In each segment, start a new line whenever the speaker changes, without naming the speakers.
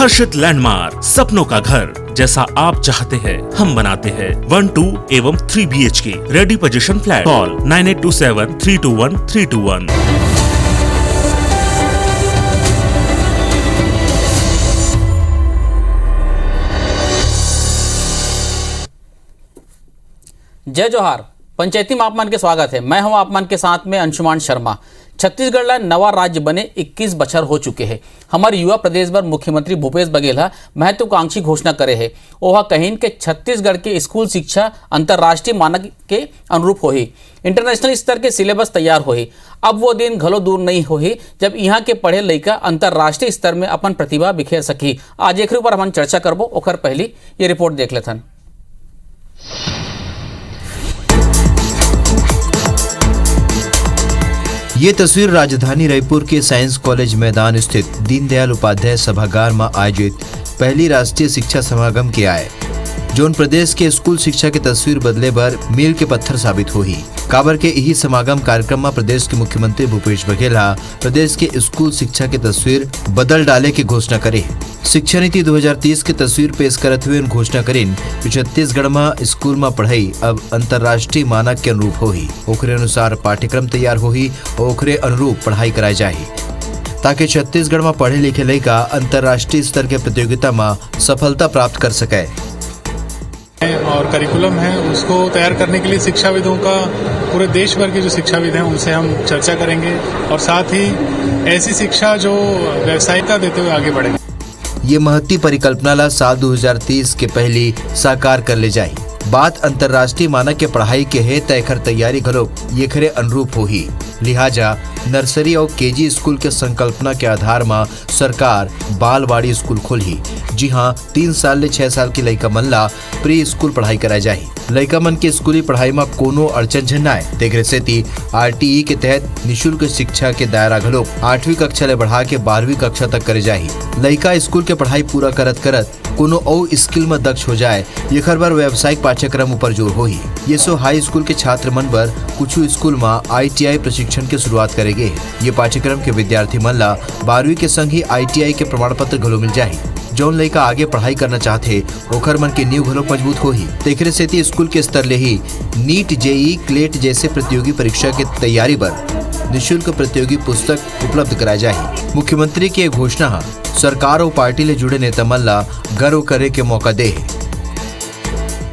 हर्षित landmark, सपनों का घर जैसा आप चाहते हैं हम बनाते हैं। 1, 2 एवं 3 BHK ready position flat. Call 9827321321।
जय जोहार। पंचायती मापमान के स्वागत है। मैं हूं आपमान के साथ में अंशुमान शर्मा। छत्तीसगढ़ ला नवा राज्य बने 21 बछर हो चुके हैं। हमारे युवा प्रदेश भर मुख्यमंत्री भूपेश बघेल महत्वाकांक्षी घोषणा करे है। वह कहीन के छत्तीसगढ़ के स्कूल शिक्षा अंतर्राष्ट्रीय मानक के अनुरूप होही, इंटरनेशनल स्तर के सिलेबस तैयार होही। अब वो दिन घलो दूर नहीं होही जब यहाँ के पढ़े लड़का अंतर्राष्ट्रीय स्तर में अपन प्रतिभा बिखेर सकी। आज एक पर हम चर्चा करबो। ओकर पहली ये रिपोर्ट देख लेथन।
ये तस्वीर राजधानी रायपुर के साइंस कॉलेज मैदान स्थित दीनदयाल उपाध्याय सभागार में आयोजित पहली राष्ट्रीय शिक्षा समागम की आए, जोन प्रदेश के स्कूल शिक्षा की तस्वीर बदले भर मील के पत्थर साबित हुई। काबर के यही समागम कार्यक्रम में प्रदेश के मुख्यमंत्री भूपेश बघेल प्रदेश के स्कूल शिक्षा की तस्वीर बदल डाले की घोषणा करे। शिक्षा नीति 2030 की तस्वीर पेश करते हुए घोषणा करें कि छत्तीसगढ़ में स्कूल में पढ़ाई अब अंतर्राष्ट्रीय मानक के अनुरूप होही। ओकरे अनुसार पाठ्यक्रम तैयार होही और ओकरे अनुरूप पढ़ाई कराई जाही, ताकि छत्तीसगढ़ में पढ़े लिखे लड़का अंतर्राष्ट्रीय स्तर के प्रतियोगिता में सफलता प्राप्त कर सके।
और करिकुलम है उसको तैयार करने के लिए शिक्षाविदों का, पूरे देश भर के जो शिक्षाविद हैं उनसे हम चर्चा करेंगे और साथ ही ऐसी शिक्षा जो व्यावसायिकता देते हुए आगे बढ़ेंगे।
ये महत्ती परिकल्पना ला साल 2030 के पहली साकार कर ले जाए। बात अंतर्राष्ट्रीय मानक के पढ़ाई के है तयखर तैयारी घलो ये खरे अनुरूप होही। लिहाजा नर्सरी और केजी स्कूल के संकल्पना के आधार में सरकार बालवाड़ी स्कूल खोली। जी हाँ, 3 साल ले 6 साल की लड़का मन ला प्री स्कूल पढ़ाई कराई जाही। लड़का मन के स्कूली पढ़ाई में कोनो अड़चन झन आए तेकरे सेती RTE के तहत निःशुल्क शिक्षा के दायरा घलो 8वीं कक्षा ले बढ़ा के 12वीं कक्षा तक करे जाही। लड़का स्कूल के पढ़ाई पूरा करत करत कोनो और स्किल में दक्ष हो जाए ये हर बार व्यावसायिक पाठ्यक्रम ऊपर जोर होही। ये सो हाई स्कूल के छात्र मन बर कुछ स्कूल में ITI प्रशिक्षण की शुरुआत करेंगे। ये पाठ्यक्रम के विद्यार्थी मन ला 12वीं के संग ही ITI के प्रमाण पत्र घलो मिल जाही। जौन लड़का आगे पढ़ाई करना चाहते ओखर मन के नींव घलो मजबूत होही। तेकरे सेती स्कूल के स्तर ले ही नीट, JEE, क्लेट जैसे प्रतियोगी परीक्षा की तैयारी पर निःशुल्क प्रतियोगी पुस्तक उपलब्ध कराई जाही। मुख्यमंत्री की घोषणा सरकार और पार्टी ले जुड़े नेता मन ला गर्व करे के मौका दे।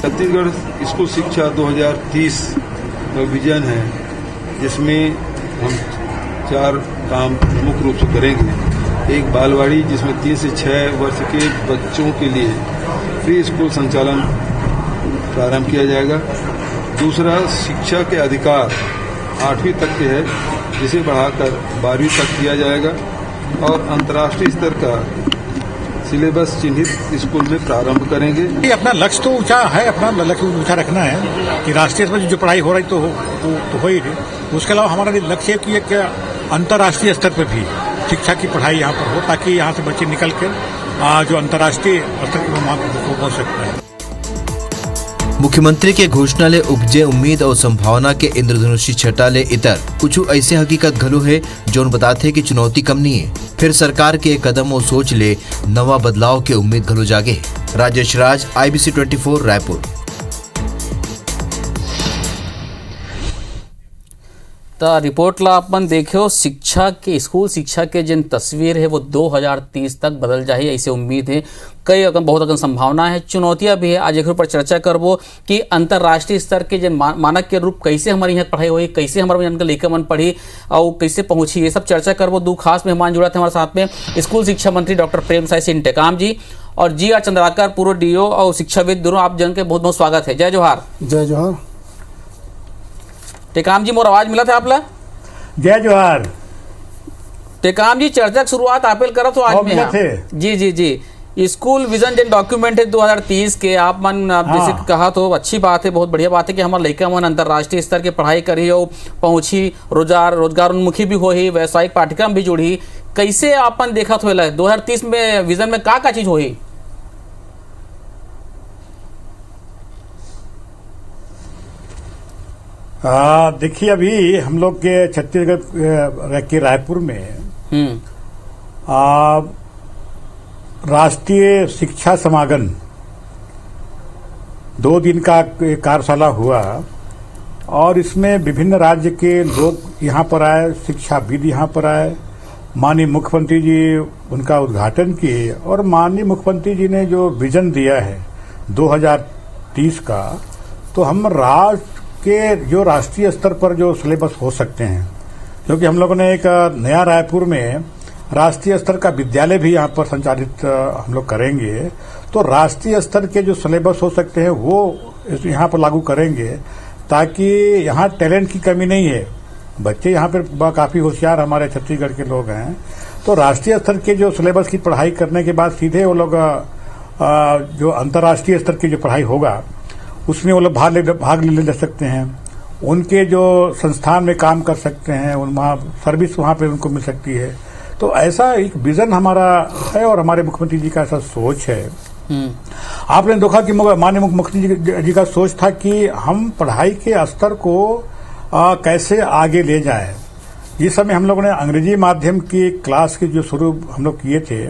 छत्तीसगढ़ स्कूल शिक्षा 2030 विजन है, जिसमें हम 4 काम मुख्य रूप से करेंगे। एक बालवाड़ी जिसमें 3 से 6 वर्ष के बच्चों के लिए फ्री स्कूल संचालन प्रारंभ किया जाएगा। दूसरा, शिक्षा के अधिकार 8वीं तक के है जिसे बढ़ाकर 12वीं तक किया जाएगा और अंतर्राष्ट्रीय स्तर का सिलेबस चिन्हित स्कूल में प्रारंभ करेंगे।
अपना लक्ष्य तो ऊंचा है, अपना लक्ष्य ऊंचा रखना है कि राष्ट्रीय स्तर पर जो पढ़ाई हो रही तो हो ही रही। उसके अलावा हमारा लक्ष्य है कि एक अंतर्राष्ट्रीय स्तर पर भी शिक्षा की पढ़ाई यहाँ पर हो, ताकि यहाँ से बच्चे निकल कर जो अंतर्राष्ट्रीय स्तर पर वहाँ पहुँच सकता है।
मुख्यमंत्री के घोषणा ले उपजे उम्मीद और संभावना के इंद्रधनुषी छटा ले इतर कुछ ऐसे हकीकत घलो है जो बताते कि चुनौती कम नहीं है। फिर सरकार के कदम और सोच ले नवा बदलाव के उम्मीद घलो जागे। राजेश राज, IBC 24 रायपुर।
रिपोर्ट ला अपन देखो, शिक्षा के स्कूल शिक्षा के जिन तस्वीर है वो 2030 तक बदल जाए ऐसे उम्मीद है। कई बहुत अगन संभावना है, चुनौतियां भी है। आज एक पर चर्चा करबो कि अंतर्राष्ट्रीय स्तर के जिन मानक के रूप कैसे हमारे यहाँ पढ़ाई हुई, कैसे हमारे यहाँ लड़का मन पढ़ी और कैसे पहुंची, ये सब चर्चा करबो। 2 खास मेहमान जुड़ा थे हमारे साथ में, स्कूल शिक्षा मंत्री डॉक्टर प्रेमसाय सिंह टेकाम जी और GR चंद्राकर, पूर्व DO और शिक्षाविद, दोनों आप जन के बहुत बहुत स्वागत है। जय जोहार।
जय जोहार।
टेकाम जी, मोर आवाज मिला था आपला?
जय जोहार।
टेकाम जी, चर्चा की शुरुआत आपे करा तो आज में जी स्कूल विजन जिन डॉक्यूमेंट है 2030 के, आप जैसे कहा तो अच्छी बात है, बहुत बढ़िया बात है कि हमारे लड़का मन अंतर्राष्ट्रीय स्तर के पढ़ाई करी और पहुंची, रोजगार उन्मुखी भी होही, व्यावसायिक पाठ्यक्रम भी जुड़ी। कैसे आपन देखा तो 2030 में विजन में का चीज होही?
देखिए, अभी हम लोग के छत्तीसगढ़ के रायपुर में
राष्ट्रीय शिक्षा समागम 2 दिन का कार्यशाला हुआ और इसमें विभिन्न राज्य के लोग यहाँ पर आए, शिक्षाविद यहाँ पर आए। माननीय मुख्यमंत्री जी उनका उद्घाटन किए और माननीय मुख्यमंत्री जी ने जो विजन दिया है 2030 का, तो हम राष्ट्र के जो राष्ट्रीय स्तर पर जो सिलेबस हो सकते हैं, क्योंकि हम लोगों ने एक नया रायपुर में राष्ट्रीय स्तर का विद्यालय भी यहाँ पर संचालित हम लोग करेंगे, तो राष्ट्रीय स्तर के जो सिलेबस हो सकते हैं वो यहाँ पर लागू करेंगे, ताकि यहाँ टैलेंट की कमी नहीं है। बच्चे यहाँ पर काफ़ी होशियार हमारे छत्तीसगढ़ के लोग हैं, तो राष्ट्रीय स्तर के जो सिलेबस की पढ़ाई करने के बाद सीधे वो लोग जो अंतर्राष्ट्रीय स्तर की जो पढ़ाई होगा उसमें वो लोग भाग ले सकते हैं। उनके जो संस्थान में काम कर सकते हैं, वहाँ सर्विस वहाँ पे उनको मिल सकती है। तो ऐसा एक विजन हमारा है और हमारे मुख्यमंत्री जी का ऐसा सोच है। आपने देखा कि माननीय मुख्यमंत्री जी का सोच था कि हम पढ़ाई के स्तर को कैसे आगे ले जाएं। इस समय हम लोगों ने अंग्रेजी माध्यम की क्लास की जो शुरू हम लोग किए थे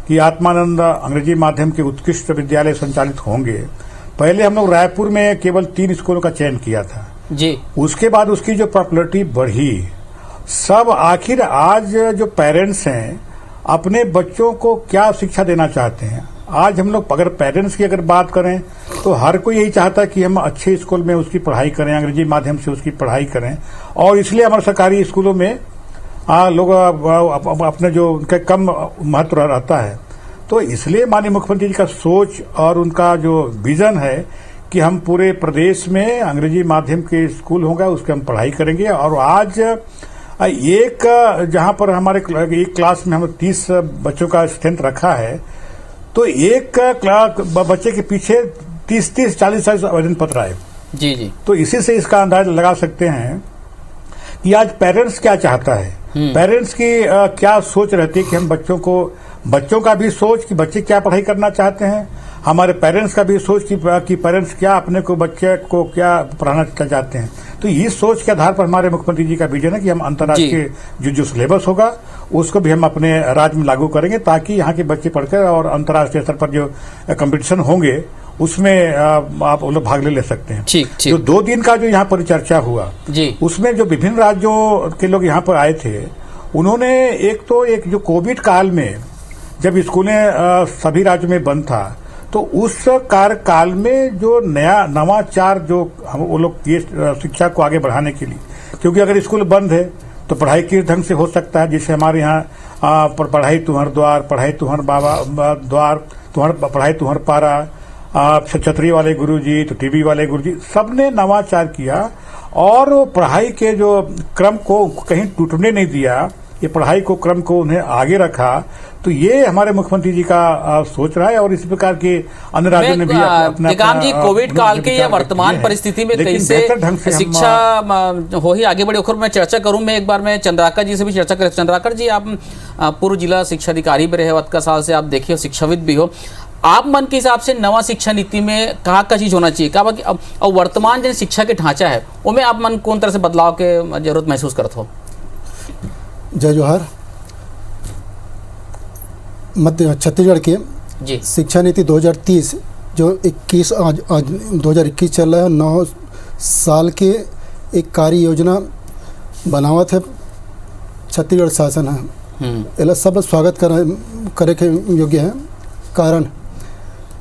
कि आत्मानंद अंग्रेजी माध्यम के उत्कृष्ट विद्यालय संचालित होंगे। पहले हम लोग रायपुर में केवल 3 स्कूलों का चयन किया था
जी। उसके
बाद उसकी जो पॉपुलरिटी बढ़ी, सब आखिर आज जो पेरेंट्स हैं अपने बच्चों को क्या शिक्षा देना चाहते हैं। आज हम लोग अगर पेरेंट्स की अगर बात करें तो हर कोई यही चाहता है कि हम अच्छे स्कूल में उसकी पढ़ाई करें, अंग्रेजी माध्यम से उसकी पढ़ाई करें, और इसलिए हमारे सरकारी स्कूलों में लोग अपने जो उनका कम महत्व रहता है। तो इसलिए माननीय मुख्यमंत्री जी का सोच और उनका जो विजन है कि हम पूरे प्रदेश में अंग्रेजी माध्यम के स्कूल होंगे, उसके हम पढ़ाई करेंगे। और आज एक जहां पर हमारे एक क्लास में हम 30 बच्चों का स्ट्रेंथ रखा है, तो एक बच्चे के पीछे 30-40 आवेदन पत्र आए
जी जी।
तो इसी से इसका अंदाज लगा सकते हैं कि आज पेरेंट्स क्या चाहता है, पेरेंट्स की क्या सोच रहती है कि हम बच्चों का भी सोच कि बच्चे क्या पढ़ाई करना चाहते हैं, हमारे पेरेंट्स का भी सोच कि पेरेंट्स क्या अपने को बच्चे को क्या पढ़ाना चाहते हैं। तो इस सोच के आधार पर हमारे मुख्यमंत्री जी का विजन है कि हम अंतर्राष्ट्रीय जो सिलेबस होगा उसको भी हम अपने राज्य में लागू करेंगे, ताकि यहाँ के बच्चे पढ़कर और अंतर्राष्ट्रीय स्तर पर जो कंपटीशन होंगे उसमें आप लोग भाग ले सकते हैं।
ठीक।
जो 2 दिन का जो यहाँ पर चर्चा हुआ
जी,
उसमें जो विभिन्न राज्यों के लोग यहाँ पर आए थे, उन्होंने एक जो कोविड काल में जब स्कूलें सभी राज्यों में बंद था, तो उस कार्यकाल में जो नवाचार जो हम वो लोग किए शिक्षा को आगे बढ़ाने के लिए, क्योंकि अगर स्कूल बंद है तो पढ़ाई किस ढंग से हो सकता है, जैसे हमारे यहाँ पढ़ाई तुम्हार द्वार, पढ़ाई तुम्हार बाबा द्वार, पढ़ाई तुम्हार पारा, छतरी वाले गुरुजी, तो टीवी वाले गुरुजी, सबने नवाचार किया और पढ़ाई के जो क्रम को कहीं टूटने नहीं दिया, ये पढ़ाई को क्रम को उन्हें आगे रखा। तो ये हमारे मुख्यमंत्री जी का सोच रहा है और इस प्रकार के अन्य राज्यों ने भी अपना
जी कोविड काल के या वर्तमान परिस्थिति में कैसे शिक्षा हो ही आगे बढ़े, उखर मैं चर्चा करूं। मैं एक बार मैं चंद्राकर जी से भी चर्चा करें। चंद्राकर जी, आप पूर्व जिला शिक्षा अधिकारी भी रहे, 20 साल से आप देखिए, शिक्षाविद भी हो। आप मन के हिसाब से नवा शिक्षा नीति में कहाँ का चीज होना चाहिए, क्या बाकी अब वर्तमान जो शिक्षा के ढांचा है उनमें आप मन कौन तरह से बदलाव के जरूरत महसूस करते हो?
जय जोहार। मध्य छत्तीसगढ़ के
जी
शिक्षा नीति 2030 जो 2021 चल रहा है, 9 साल के एक कार्य योजना बनावत है छत्तीसगढ़ शासन है। एला सब स्वागत करे के योग्य है। कारण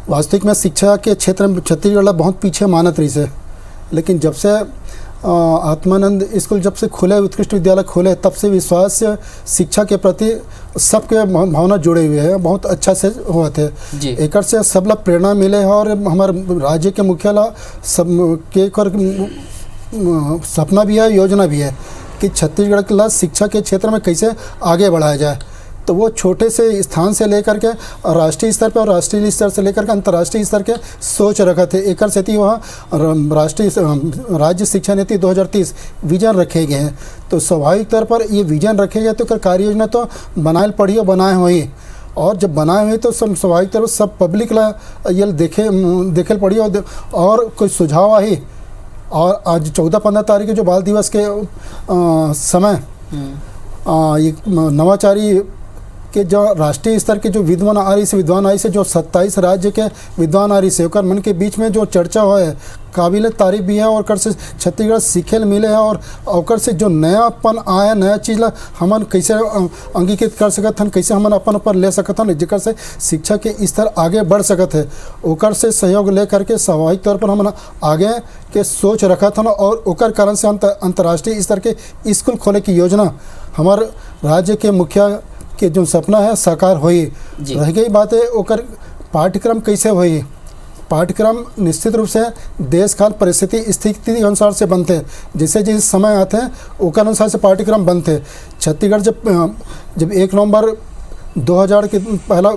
वास्तविक में शिक्षा के क्षेत्र में छत्तीसगढ़ बहुत पीछे मानत रही से, लेकिन जब से आत्मानंद स्कूल जब से खुले, उत्कृष्ट विद्यालय खुले, तब से विश्वास शिक्षा के प्रति सबके भावना जुड़े हुए हैं, बहुत अच्छा से हुआ थे। एक से सब लोग प्रेरणा मिले और हमारे राज्य के मुख्यालय सब के सपना भी है, योजना भी है कि छत्तीसगढ़ के शिक्षा के क्षेत्र में कैसे आगे बढ़ाया जाए। तो वो छोटे से स्थान से लेकर के राष्ट्रीय स्तर पर और राष्ट्रीय स्तर से लेकर के अंतर्राष्ट्रीय स्तर के सोच रखा थे। एक से वहाँ राज्य शिक्षा नीति 2030 विजन रखे गए हैं। तो स्वाभाविक तौर पर ये विजन रखे गए तो कार्य योजना तो बनाए पड़ी और बनाए हुई, और जब बनाए हुए तो सब स्वाभाविक तौर पर सब पब्लिक ला ये देखे पड़ी और कोई सुझाव आई। और आज 14-15 तारीख के जो बाल दिवस के समय ये नवाचारी कि जो राष्ट्रीय स्तर के जो विद्वान आई से जो 27 राज्य के विद्वान आ रही से ओकर मन के बीच में जो चर्चा हो है काबिल तारीफ भी है और ओकर से छत्तीसगढ़ सीखे ले मिले है और ओकर से जो नयापन आया नया चीज़ ला हमन कैसे अंगीकृत कर सकत हन, कैसे हमन अपन ऊपर ले सकत हन, जेकर से शिक्षा के स्तर आगे बढ़ सकत है। ओकर से सहयोग ले करके स्वाभाविक तौर पर हमन आगे के सोच रखत हन और ओकर कारण से अंतर्राष्ट्रीय स्तर के स्कूल खोले की योजना हमारे राज्य के मुखिया के जो सपना है साकार होई। रह गई बात है ओकर पाठ्यक्रम कैसे होई। पाठ्यक्रम निश्चित रूप से देश काल परिस्थिति स्थिति के अनुसार से बनते हैं, जैसे जैसे समय आते हैं उसके अनुसार से पाठ्यक्रम बनते हैं। छत्तीसगढ़ जब 1 नवंबर 2000 के पहला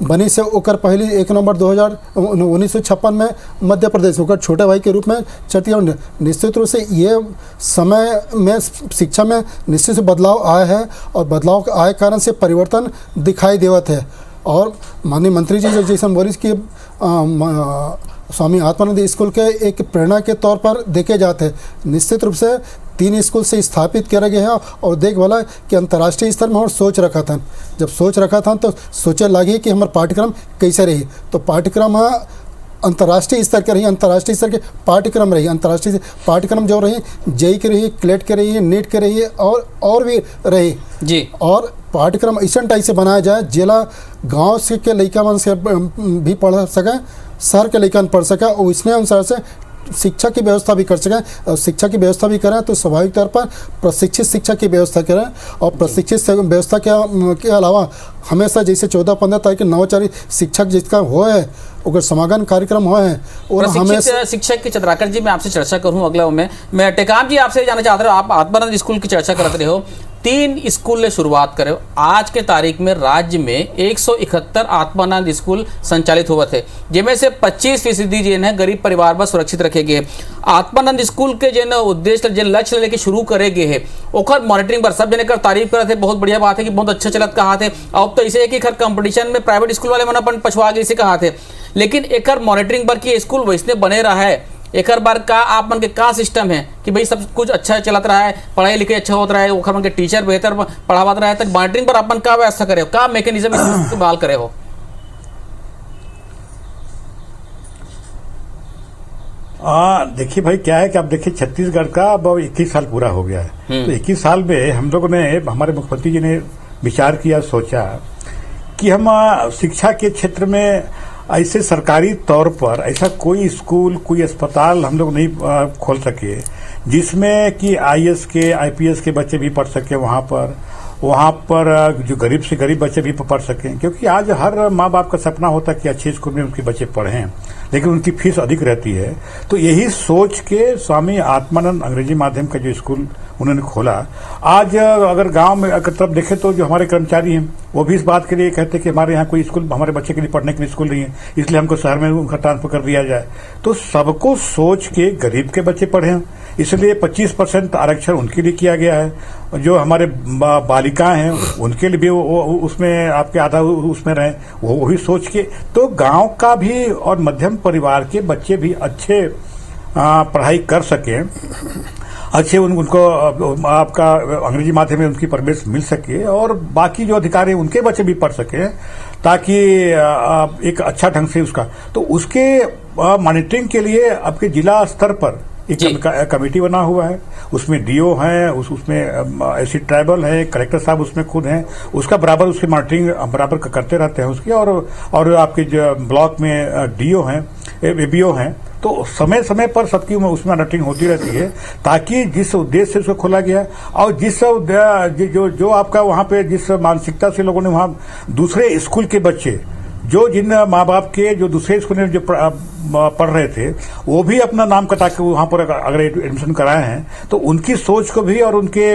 बनी से ओकर पहली 1 नवंबर 1956 में मध्य प्रदेश ओकर छोटे भाई के रूप में छत्तीसगढ़ निश्चित रूप से ये समय में शिक्षा में निश्चित से बदलाव आया है और बदलाव के आए कारण से परिवर्तन दिखाई देवत है। और माननीय मंत्री जी जैसे बोली कि स्वामी आत्मानंद स्कूल के एक प्रेरणा के तौर पर देखे जाते हैं। निश्चित रूप से 3 स्कूल से स्थापित किया गया है और देख वाला कि अंतर्राष्ट्रीय स्तर में और सोच रखा था। जब सोच रखा था तो सोचे लगी कि हमारा पाठ्यक्रम कैसे रही, तो पाठ्यक्रम अंतर्राष्ट्रीय स्तर के रही, अंतर्राष्ट्रीय स्तर के पाठ्यक्रम रही, अंतर्राष्ट्रीय पाठ्यक्रम जो रही जेई के रही, क्लेट के रही, नीट के रही और भी रही
जी।
और पाठ्यक्रम ऐसा टाइप से बनाया जाए जिला गाँव से के लड़का मन से भी पढ़ सकें, शहर के लड़का पढ़ सकें और इसमें अनुसार से शिक्षा की व्यवस्था भी कर सकें। और शिक्षा की व्यवस्था भी करें तो स्वाभाविक तौर पर प्रशिक्षित शिक्षा की व्यवस्था करें और प्रशिक्षित व्यवस्था के अलावा हमेशा जैसे 14-15 तारीख के नवाचारी शिक्षक जिसका हो है अगर समागम कार्यक्रम हो है और हमेशा
शिक्षक के चंद्राकर जी मैं आपसे चर्चा करूं अगला में मैं टेकाम जी आपसे जानना चाहता हूं, आप आत्मानंद स्कूल की चर्चा करते रहे हो, 3 स्कूल ने शुरुआत करे आज के तारीख में राज्य में 171 आत्मानंद स्कूल संचालित हुए थे, जिनमें से 25% जिन है गरीब परिवार पर सुरक्षित रखे गए। आत्मानंद स्कूल के जिन उद्देश्य जिन लक्ष्य लेके शुरू करे गए है ओकर मॉनिटरिंग पर सब जने कर तारीफ करे थे, बहुत बढ़िया बात है कि बहुत अच्छा चलत कहा थे। अब तो इसे एक कंपटीशन में प्राइवेट स्कूल वाले मन अपन पछुआ गए इसे कहा थे, लेकिन एकर मॉनिटरिंग पर कि स्कूल वैसने बने रहा है एक बार का आप मन के का सिस्टम है कि भाई सब कुछ अच्छा चलत रहा है, पढ़ाई लिखाई अच्छा होता रहा है, ओखर मन के टीचर बेहतर पढ़ावत रहा है, तक मॉनिटरिंग पर अपन का व्यवस्था करे हो, का मैकेनिज्म इस्तेमाल करे हो?
देखिए भाई क्या है कि आप देखिए छत्तीसगढ़ का अब 21 साल पूरा हो गया है। तो 21 साल में हम लोगों ने हमारे मुख्यमंत्री जी ने विचार किया, सोचा कि हम शिक्षा के क्षेत्र में ऐसे सरकारी तौर पर ऐसा कोई स्कूल कोई अस्पताल हम लोग नहीं खोल सके जिसमें कि आईएएस के आईपीएस के बच्चे भी पढ़ सके, वहाँ पर जो गरीब से गरीब बच्चे भी पढ़ सकें, क्योंकि आज हर माँ बाप का सपना होता है कि अच्छे स्कूल में उनके बच्चे पढ़ें, लेकिन उनकी फीस अधिक रहती है। तो यही सोच के स्वामी आत्मानंद अंग्रेजी माध्यम का जो स्कूल उन्होंने खोला। आज अगर गांव में अगर तब देखें तो जो हमारे कर्मचारी हैं वो भी इस बात के लिए कहते हैं कि हमारे यहाँ कोई स्कूल हमारे बच्चे के लिए पढ़ने के लिए स्कूल नहीं है, इसलिए हमको शहर में उनका ट्रांसफर कर दिया जाए। तो सबको सोच के गरीब के बच्चे पढ़ें, इसलिए 25% आरक्षण उनके लिए किया गया है। जो हमारे बालिकाएं हैं उनके लिए भी वो उसमें आपके आधा उसमें रहे, वो भी सोच के तो गांव का भी और मध्यम परिवार के बच्चे भी अच्छे पढ़ाई कर सकें, अच्छे उनको आपका अंग्रेजी माध्यम में उनकी परवरिश मिल सके और बाकी जो अधिकारी हैं उनके बच्चे भी पढ़ सकें, ताकि एक अच्छा ढंग से उसका तो उसके मॉनिटरिंग के लिए आपके जिला स्तर पर एक कमेटी बना हुआ है। उसमें डीओ हैं, उसमें ऐसी ट्राइबल है, कलेक्टर साहब उसमें खुद हैं, उसका बराबर उसकी मॉनिटरिंग बराबर करते रहते हैं उसकी। और आपके जो ब्लॉक में डीओ हैं, एबीओ हैं, तो समय समय पर सबकी उसमें मॉनिटरिंग होती रहती है, ताकि जिस उद्देश्य से उसको खोला गया और जिस जो आपका वहाँ पे जिस मानसिकता से लोगों ने वहाँ दूसरे स्कूल के बच्चे जो जिन माँ बाप के जो दूसरे स्कूल में जो पढ़ रहे थे वो भी अपना नाम कटा के वहाँ पर अगर एडमिशन कराए हैं तो उनकी सोच को भी और उनके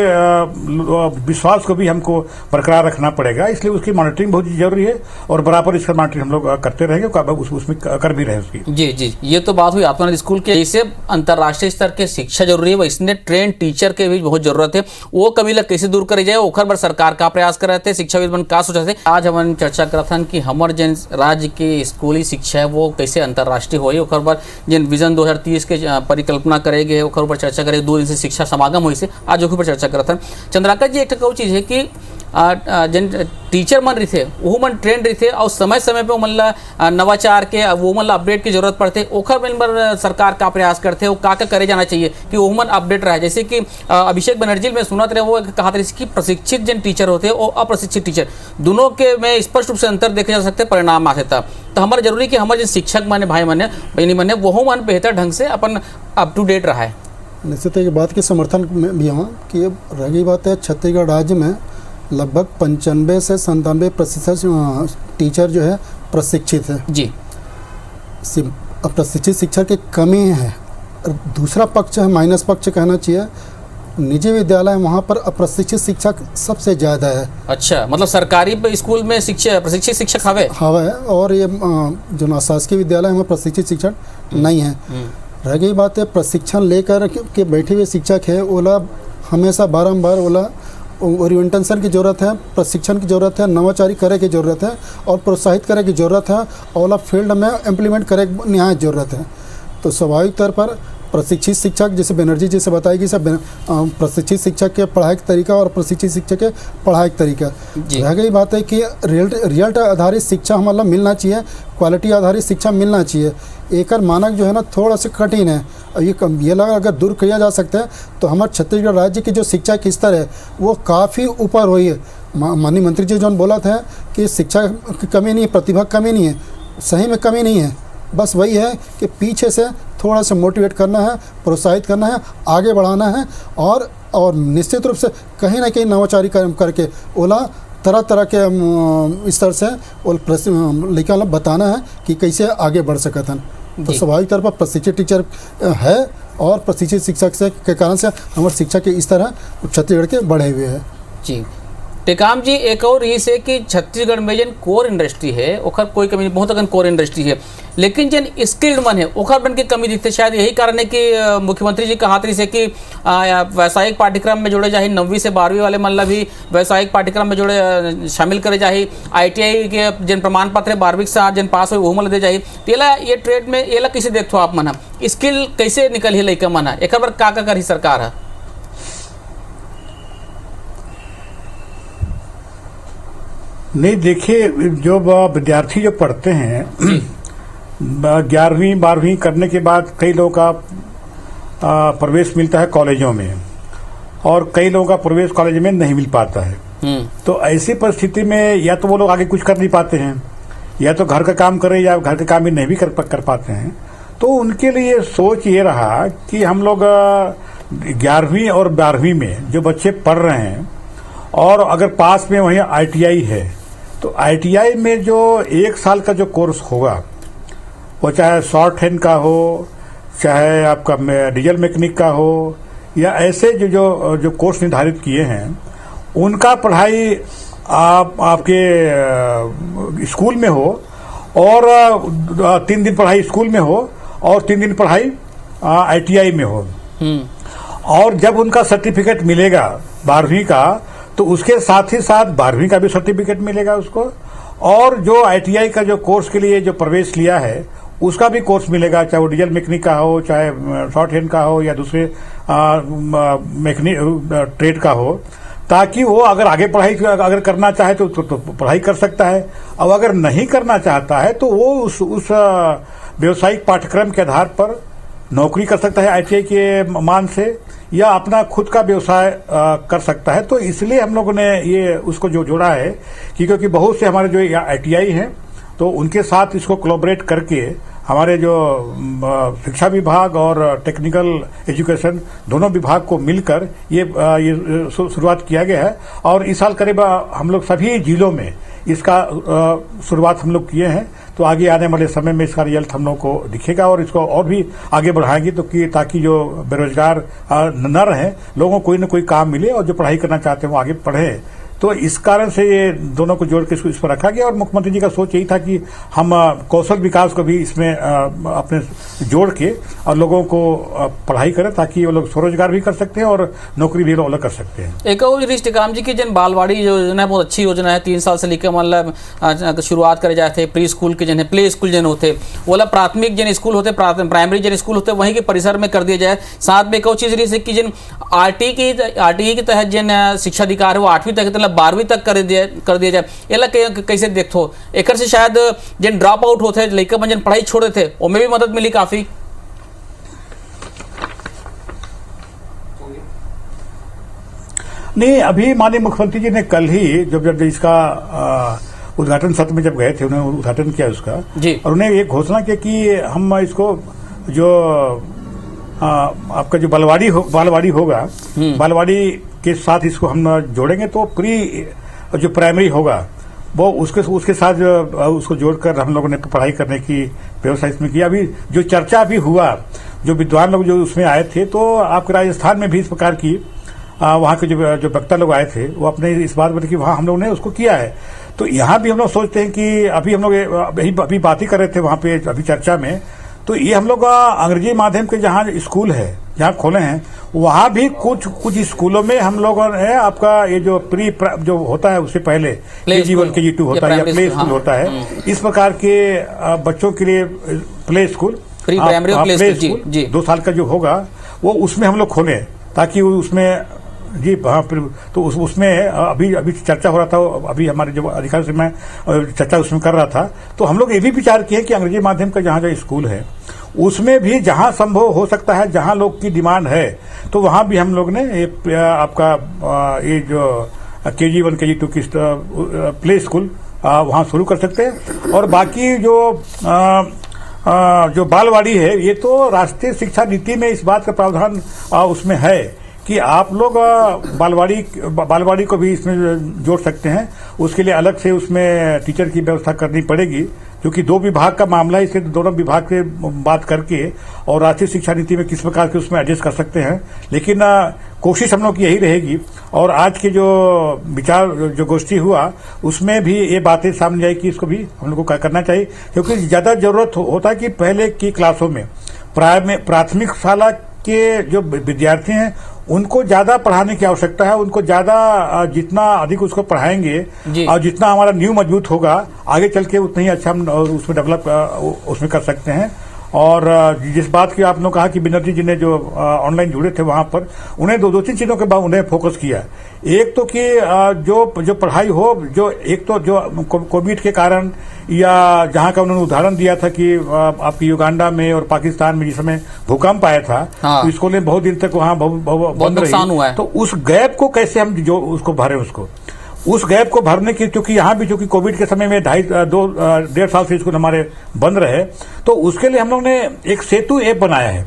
विश्वास को भी हमको बरकरार रखना पड़ेगा। इसलिए उसकी मॉनिटरिंग बहुत जरूरी है और बराबर इसका मॉनिटरिंग हम लोग करते रहेंगे, उसमें कर भी रहे उसकी।
जी जी, ये तो बात हुई आत्मानंद स्कूल के। जैसे अंतर्राष्ट्रीय स्तर के शिक्षा जरूरी है, वैसे ट्रेन टीचर के भी बहुत जरूरत है। वो कभी लग कैसे दूर करे जाए ओखर पर सरकार का प्रयास कर रहे थे, शिक्षाविद बन का सोचा थे। आज हम चर्चा करत हन कि हमारे जिन राज्य के स्कूली शिक्षा है वो कैसे अंतर्राष्ट्रीय हो, ओकर पर जिन विजन 2030 के परिकल्पना करेंगे ओकर ऊपर चर्चा करेंगे। 2 दिन से शिक्षा समागम हुई से आज ओकर पर चर्चा करत हन। चंद्राकर जी, एक चीज है कि जन टीचर मन रही थे वो मन ट्रेंड रही थे और समय समय पे मतलब नवाचार के वो मतलब अपडेट की जरूरत पड़ते ओखर में पर सरकार का प्रयास करते वो का करे जाना चाहिए कि वो मन अपडेट रहे। जैसे कि अभिषेक बनर्जी में सुनत रहे वो कहा था कि प्रशिक्षित जन टीचर होते और अप्रशिक्षित टीचर दोनों के में स्पष्ट रूप से अंतर देखे जा सकते परिणाम आते था। तो हमारा जरूरी कि हमारे जो शिक्षक माने भाई माने बहनी माने वो मन बेहतर ढंग से अपन अप टू डेट रहा है।
निश्चित एक बात के समर्थन में भी हूँ कि रह गई बात है छत्तीसगढ़ राज्य में लगभग 95 से 97% टीचर जो है प्रशिक्षित है
जी।
प्रशिक्षित शिक्षक की कमी है। दूसरा पक्ष है माइनस पक्ष कहना चाहिए निजी विद्यालय वहाँ पर अप्रशिक्षित शिक्षक सबसे ज़्यादा है।
अच्छा मतलब सरकारी स्कूल में शिक्षक प्रशिक्षित शिक्षक हवे
हवा है और ये जो शासकीय विद्यालय में प्रशिक्षित शिक्षक नहीं है। रह गई बात है प्रशिक्षण लेकर के बैठे हुए शिक्षक है ओला हमेशा बारंबार ओला ओरिएंटेशन की ज़रूरत है, प्रशिक्षण की ज़रूरत है, नवाचारी करे की ज़रूरत है और प्रोत्साहित करे की ज़रूरत है और फील्ड में इम्प्लीमेंट करे की निहायत ज़रूरत है। तो स्वाभाविक तौर पर प्रशिक्षित शिक्षक जैसे बनर्जी जी से बताएगी सब प्रशिक्षित शिक्षक के पढ़ाई का तरीका और प्रशिक्षित शिक्षक के पढ़ाई का तरीका। रह गई बात है कि रिजल्ट आधारित शिक्षा हमारा मिलना चाहिए, क्वालिटी आधारित शिक्षा मिलना चाहिए। एक मानक जो है ना थोड़ा सा कठिन है और ये लगा अगर दूर किया जा सकता है तो हमारे छत्तीसगढ़ राज्य की जो शिक्षा की स्तर है वो काफ़ी ऊपर हुई है। माननीय मंत्री जी जो बोला था कि शिक्षा की कमी नहीं है, प्रतिभा कमी नहीं है, सही में कमी नहीं है, बस वही है कि पीछे से थोड़ा सा मोटिवेट करना है, प्रोत्साहित करना है, आगे बढ़ाना है और निश्चित रूप से कहीं ना कहीं नवाचारी करके ओला तरह तरह के स्तर से लेकिन बताना है कि कैसे आगे बढ़ सकते हैं। तो स्वाभाविक तौर पर प्रशिक्षित टीचर है और प्रशिक्षित शिक्षक से के कारण से हमारे शिक्षा के स्तर है छत्तीसगढ़ के बढ़े हुए हैं
जी। टेकाम जी एक और ही से कि छत्तीसगढ़ में जन कोर इंडस्ट्री है ओखर कोई कमी नहीं, बहुत अगन कोर इंडस्ट्री है लेकिन जन स्किल्ड मन है ओखर बन के कमी दिखते। शायद यही कारण है कि मुख्यमंत्री जी कहा से कि व्यावसायिक पाठ्यक्रम में जोड़े जाए 9वीं से 12वीं वाले मतलब भी व्यावसायिक पाठ्यक्रम में जोड़े शामिल करे जाए। ITI के जन प्रमाण पत्र 12वीं के साथ जन पास हो वो मतलब दे जाए। तेला ये ट्रेड में ये कैसे देखते हो आप मन स्किल कैसे निकल ही लैका मन एक बार का करी सरकार है?
नहीं देखिए जो विद्यार्थी जो पढ़ते हैं 11वीं 12वीं करने के बाद कई लोगों का प्रवेश मिलता है कॉलेजों में और कई लोगों का प्रवेश कॉलेज में नहीं मिल पाता है। तो ऐसी परिस्थिति में या तो वो लोग आगे कुछ कर नहीं पाते हैं या तो घर का काम करें या घर का काम भी नहीं भी कर पाते हैं। तो उनके लिए सोच ये रहा कि हम लोग 11वीं और 12वीं में जो बच्चे पढ़ रहे हैं और अगर पास में वहीं ITI है तो ITI में जो 1 साल का जो कोर्स होगा वो चाहे शॉर्ट हैंड का हो चाहे आपका डीजल मैकेनिक का हो या ऐसे जो कोर्स निर्धारित किए हैं उनका पढ़ाई आपके स्कूल में हो और 3 दिन पढ़ाई स्कूल में हो और 3 दिन पढ़ाई ITI में हो। और जब उनका सर्टिफिकेट मिलेगा 12वीं का तो उसके साथ ही साथ 12वीं का भी सर्टिफिकेट मिलेगा उसको और जो ITI का जो कोर्स के लिए जो प्रवेश लिया है उसका भी कोर्स मिलेगा, चाहे वो डीजल मैकेनिक का हो चाहे शॉर्ट हैंड का हो या दूसरे मैकेनिक ट्रेड का हो, ताकि वो अगर आगे पढ़ाई अगर करना चाहे तो पढ़ाई कर सकता है और अगर नहीं करना चाहता है तो वो उस व्यावसायिक पाठ्यक्रम के आधार पर नौकरी कर सकता है ITI के मान से या अपना खुद का व्यवसाय कर सकता है। तो इसलिए हम लोगों ने ये उसको जो जोड़ा है कि क्योंकि बहुत से हमारे जो ITI हैं तो उनके साथ इसको कोलैबोरेट करके हमारे जो शिक्षा विभाग और टेक्निकल एजुकेशन दोनों विभाग को मिलकर ये शुरुआत किया गया है और इस साल करीब हम लोग सभी जिलों में इसका शुरुआत हम लोग किए हैं। तो आगे आने वाले समय में इसका रिजल्ट हम लोग को दिखेगा और इसको और भी आगे बढ़ाएंगे तो कि ताकि जो बेरोजगार न रहे लोगों को कोई न कोई काम मिले और जो पढ़ाई करना चाहते हैं वो आगे पढ़े। तो इस कारण से ये दोनों को जोड़ के इस पर रखा गया और मुख्यमंत्री जी का सोच यही था कि हम कौशल विकास को भी इसमें अपने जोड़ के और लोगों को पढ़ाई करें ताकि वो लोग स्वरोजगार भी कर सकते हैं और नौकरी भी लोग कर सकते हैं।
एक और टेकाम जी की जन बालवाड़ी योजना है बहुत अच्छी योजना है। 3 साल से लेकर मतलब शुरुआत करे जाते हैं प्री स्कूल के जन प्ले स्कूल जन होते बोला प्राथमिक जन स्कूल होते प्राइमरी जन स्कूल होते वहीं के परिसर में कर दिया जाए। साथ में एक और चीज रही कि जन RTI के तहत जन शिक्षा अधिकार है वो 8वीं तक मतलब 12वीं तक कर दिया जाए, एला कैसे देखो एकर से शायद जिन ड्रॉप आउट होते लड़का मन जिन पढ़ाई छोड़े थे उनमें भी मदद मिली काफी।
नहीं, अभी माननीय मुख्यमंत्री जी ने कल ही जब इसका उद्घाटन सत्र में जब गए थे, उन्होंने उद्घाटन किया उसका
जी।
और उन्हें एक घोषणा की कि हम इसको जो आपका जो बालवाड़ी होगा, बालवाड़ी के साथ इसको हम जोड़ेंगे तो प्री जो प्राइमरी होगा वो उसके साथ उसको जोड़कर हम लोगों ने पढ़ाई करने की व्यवस्था इसमें की। अभी जो चर्चा अभी हुआ, जो विद्वान लोग जो उसमें आए थे, तो आपके राजस्थान में भी इस प्रकार की वहाँ के जो वक्ता लोग आए थे वो अपने इस बात पर कि वहाँ हम लोग ने उसको किया है। तो यहाँ भी हम लोग सोचते हैं कि अभी हम लोग अभी बात ही कर रहे थे वहाँ पे अभी चर्चा में, तो ये हम लोग अंग्रेजी माध्यम के जहाँ स्कूल है जहाँ खोले हैं वहाँ भी कुछ स्कूलों में हम लोगों ने आपका ये जो जो होता है उससे पहले KG1 KG2 होता है या प्ले स्कूल होता है, इस प्रकार के बच्चों के लिए play school,
pre primary play school
2 साल का जो होगा वो उसमें हम लोग खोले ताकि उसमें जी हाँ। तो उसमें अभी चर्चा हो रहा था, अभी हमारे जो अधिकारी से मैं चर्चा उसमें कर रहा था, तो हम लोग ये भी विचार किए कि अंग्रेजी माध्यम का जहाँ जो स्कूल है उसमें भी जहाँ संभव हो सकता है, जहाँ लोग की डिमांड है, तो वहाँ भी हम लोग ने आपका ये जो KG1 KG2 की प्ले स्कूल वहाँ शुरू कर सकते हैं। और बाकी जो बालवाड़ी है ये तो राष्ट्रीय शिक्षा नीति में इस बात का प्रावधान उसमें है कि आप लोग बालवाड़ी को भी इसमें जोड़ सकते हैं। उसके लिए अलग से उसमें टीचर की व्यवस्था करनी पड़ेगी, क्योंकि 2 विभाग का मामला है, इसके दोनों विभाग से बात करके और राष्ट्रीय शिक्षा नीति में किस प्रकार के उसमें एडजस्ट कर सकते हैं। लेकिन कोशिश हम लोग की यही रहेगी। और आज के जो विचार जो गोष्ठी हुआ उसमें भी ये बातें सामने आई कि इसको भी हम लोग को करना चाहिए, क्योंकि ज्यादा जरूरत होता है कि पहले की क्लासों में प्राथमिक शाला के जो विद्यार्थी हैं उनको ज्यादा पढ़ाने की आवश्यकता है। उनको ज्यादा जितना अधिक उसको पढ़ाएंगे और जितना हमारा न्यू मजबूत होगा आगे चल के उतना ही अच्छा हम उसमें डेवलप उसमें कर सकते हैं। और जिस बात की आपने कहा कि बनर्जी जी ने जो ऑनलाइन जुड़े थे वहां पर उन्हें दो तीन चीजों के बाद उन्हें फोकस किया। एक तो कि जो पढ़ाई हो, जो एक तो जो कोविड के कारण या जहां का उन्होंने उदाहरण दिया था कि आपकी युगांडा में और पाकिस्तान में जिस समय भूकंप आया था तो स्कूलें बहुत दिन तक वहां बंद रही, तो उस गैप को कैसे हम जो उसको भरे, उसको उस गैप को भरने की, क्योंकि यहाँ भी चूंकि कोविड के समय में 1.5 साल से स्कूल हमारे बंद रहे, तो उसके लिए हम लोग ने एक सेतु ऐप बनाया है।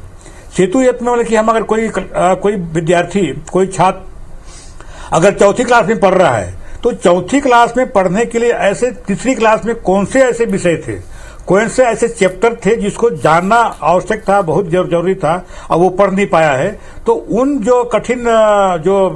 सेतु ऐप में मतलब कि हम अगर कोई विद्यार्थी, कोई छात्र अगर 4th क्लास में पढ़ रहा है तो 4th क्लास में पढ़ने के लिए ऐसे 3री क्लास में कौन से ऐसे विषय थे, कौन से ऐसे चैप्टर थे जिसको जानना आवश्यक था, बहुत जरूरी था और वो पढ़ नहीं पाया है, तो उन जो कठिन जो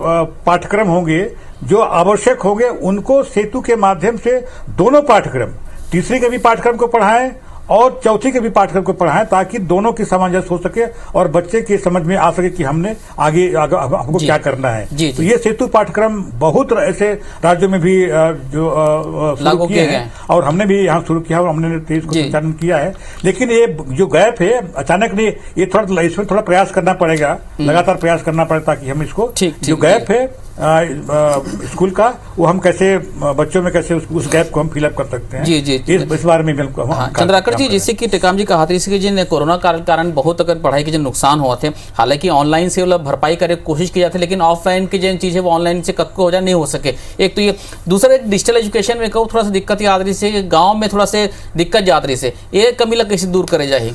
पाठ्यक्रम होंगे जो आवश्यक होंगे उनको सेतु के माध्यम से दोनों पाठ्यक्रम, 3री के भी पाठ्यक्रम को पढ़ाएं और 4थी के भी पाठ्यक्रम को पढ़ाएं, ताकि दोनों की सामंजस्य हो सके और बच्चे के समझ में आ सके कि हमने आगे हमको क्या करना है। तो ये सेतु पाठ्यक्रम बहुत ऐसे राज्यों में भी जो शुरू किए हैं और हमने भी यहाँ शुरू किया और हमने इसको संचालन किया है। लेकिन ये जो गैप है अचानक नहीं, ये थोड़ा इसमें थोड़ा प्रयास करना पड़ेगा, लगातार प्रयास करना पड़ेगा ताकि हम इसको जो गैप है स्कूल का वो हम कैसे बच्चों में कैसे उस गैप को हम फिलअप कर सकते हैं।
जी
इस बारे में
चंद्राकर जी, जैसे कि टेकाम जी कहा था इसके जिन कोरोना कारण बहुत अगर पढ़ाई के जो नुकसान हुआ थे, हालांकि ऑनलाइन से भरपाई करे कोशिश की जाती, लेकिन ऑफलाइन की जो चीजें वो ऑनलाइन से कक्को हो जाए नहीं हो सके। एक तो ये, दूसरा एक डिजिटल एजुकेशन में कहूँ थोड़ा सा दिक्कत याद रही से, गाँव में थोड़ा से दिक्कत याद रही से, ये कमी लग कैसे दूर करे जाए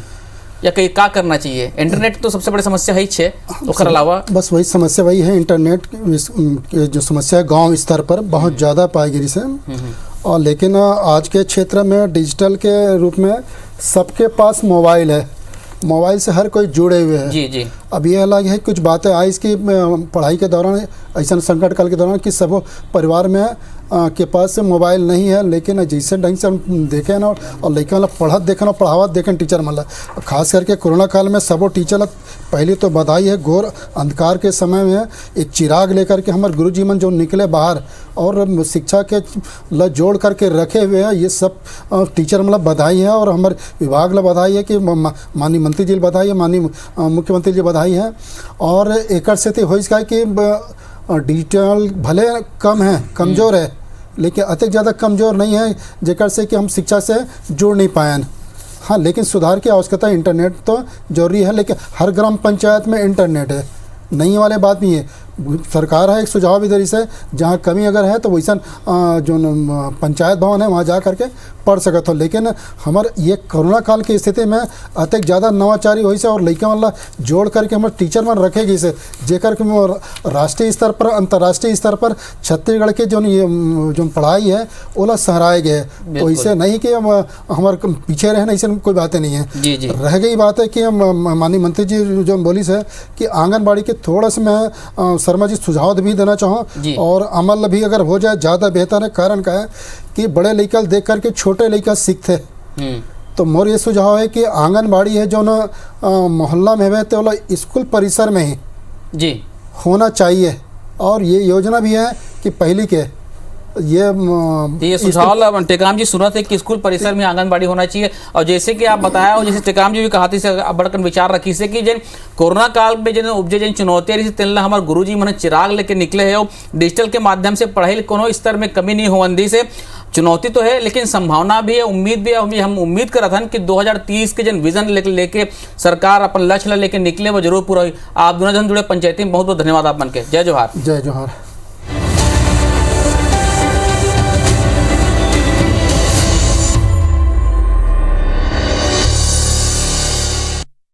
या कहीं क्या करना चाहिए? इंटरनेट तो सबसे बड़ी समस्या है ही, उसके अलावा
बस वही समस्या वही है, इंटरनेट जो समस्या है गांव स्तर पर बहुत ज़्यादा पाएगी से। और लेकिन आज के क्षेत्र में डिजिटल के रूप में सबके पास मोबाइल है, मोबाइल से हर कोई जुड़े हुए हैं।
जी।
अब ये अलग है कुछ बातें आई इसकी पढ़ाई के दौरान, ऐसा संकट काल के दौरान कि सब परिवार में के पास से मोबाइल नहीं है, लेकिन जैसे ढंग से हम देखें ना और लड़का मतलब पढ़त देखें और पढ़ावत देखें टीचर मतलब खास करके कोरोना काल में सबो टीचर पहले तो बधाई है, घोर अंधकार के समय में एक चिराग लेकर के हमारे गुरु जी मन जो निकले बाहर और शिक्षा के जोड़ करके रखे हुए हैं, ये सब टीचर मतलब बधाई है। और हमारे विभाग ला बधाई है कि माननीय मंत्री जी बधाई है, माननीय मुख्यमंत्री जी बधाई है। और एक से हो इसका कि डिजिटल भले कम है, कमज़ोर है, लेकिन अतिक ज़्यादा कमज़ोर नहीं है जेकर से कि हम शिक्षा से जोड़ नहीं पाएन। हाँ, लेकिन सुधार की आवश्यकता है। इंटरनेट तो जरूरी है, लेकिन हर ग्राम पंचायत में इंटरनेट है नहीं वाले बात नहीं है। सरकार है एक सुझाव भी दरी से जहाँ कमी अगर है तो वैसा जो पंचायत भवन है वहाँ जा करके पढ़ सकते हो। लेकिन हमारे ये कोरोना काल की स्थिति में अतिक ज़्यादा नवाचारी हो से और लड़का वाला जोड़ करके हमारे टीचर मन रखेगी से जेकर के राष्ट्रीय स्तर पर अंतर्राष्ट्रीय स्तर पर छत्तीसगढ़ के जो पढ़ाई है ओला सहराए गए। तो इसे नहीं कि हम हमारे पीछे रहना, इसे कोई बातें नहीं है।
जी।
रह गई बात है कि हम माननीय मंत्री जी जो बोली से कि आंगनबाड़ी के थोड़ा सा मैं शर्मा जी सुझाव भी देना चाहूँ और अमल भी अगर हो जाए ज़्यादा बेहतर है। कारण क्या है कि बड़े लड़का देख करके छोटे लड़का सीखते। तो मोर ये सुझाव है कि आंगनबाड़ी है जो ना मोहल्ला में है तो वाला स्कूल परिसर में ही
जी
होना चाहिए। और ये योजना भी है कि पहली के
ये सुझाव टेकाम जी सुना थे कि स्कूल परिसर में आंगनबाड़ी होना चाहिए। और जैसे कि आप बताया और जैसे टेकाम जी भी कहा थी से बढ़कर विचार रखी से कि जिन कोरोना काल में जिन उपजे जिन चुनौतियां रही तेल हमारे गुरुजी मन चिराग लेके निकले है डिजिटल के माध्यम से पढ़ाई कोनो स्तर में कमी नहीं होवंदी से चुनौती तो है लेकिन संभावना भी है, उम्मीद भी है। हम उम्मीद करत हन कि 2030 के जन विजन लेके सरकार अपन लक्ष्य लेके निकले वो जरूर पूरा। आप दोनों जन जुड़े पंचायती में बहुत बहुत धन्यवाद आप मन के। जय जोहार।
जय जोहार।